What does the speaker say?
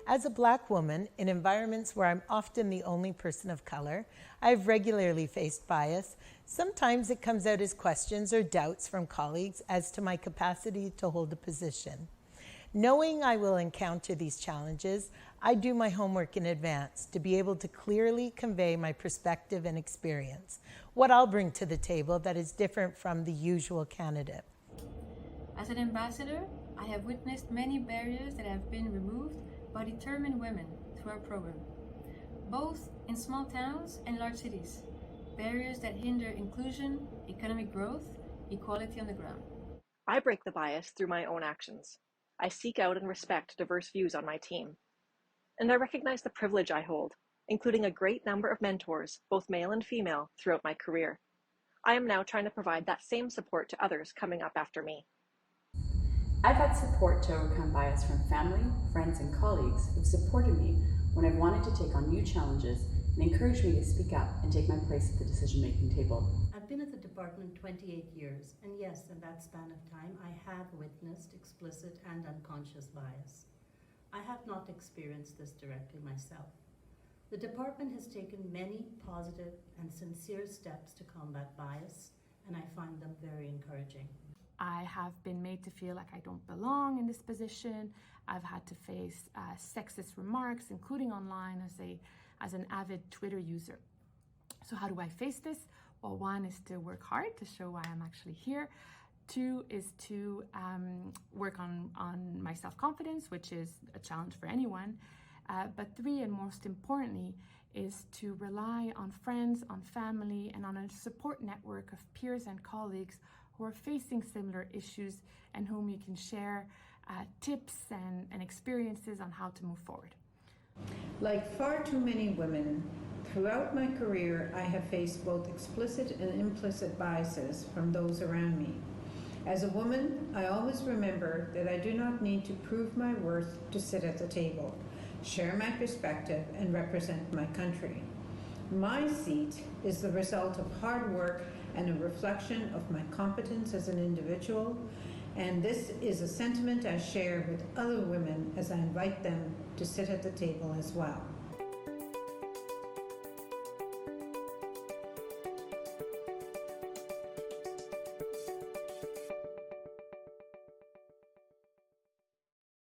As a Black woman, in environments where I'm often the only person of color, I've regularly faced bias. Sometimes it comes out as questions or doubts from colleagues as to my capacity to hold a position. Knowing I will encounter these challenges, I do my homework in advance to be able to clearly convey my perspective and experience, what I'll bring to the table that is different from the usual candidate. As an ambassador, I have witnessed many barriers that have been removed by determined women through our program, both in small towns and large cities, barriers that hinder inclusion, economic growth, equality on the ground. I break the bias through my own actions. I seek out and respect diverse views on my team. And I recognize the privilege I hold, including a great number of mentors, both male and female, throughout my career. I am now trying to provide that same support to others coming up after me. I've had support to overcome bias from family, friends, and colleagues who've supported me when I've wanted to take on new challenges and encouraged me to speak up and take my place at the decision-making table. I've been at the department 28 years, and yes, in that span of time, I have witnessed explicit and unconscious bias. I have not experienced this directly myself. The department has taken many positive and sincere steps to combat bias, and I find them very encouraging. I have been made to feel like I don't belong in this position. I've had to face sexist remarks, including online as an avid Twitter user. So how do I face this? Well, one is to work hard to show why I'm actually here. Two is to work on my self-confidence, which is a challenge for anyone. But three, and most importantly, is to rely on friends, on family, and on a support network of peers and colleagues who are facing similar issues and whom you can share tips and experiences on how to move forward. Like far too many women, throughout my career, I have faced both explicit and implicit biases from those around me. As a woman, I always remember that I do not need to prove my worth to sit at the table, share my perspective, and represent my country. My seat is the result of hard work and a reflection of my competence as an individual, and this is a sentiment I share with other women as I invite them to sit at the table as well.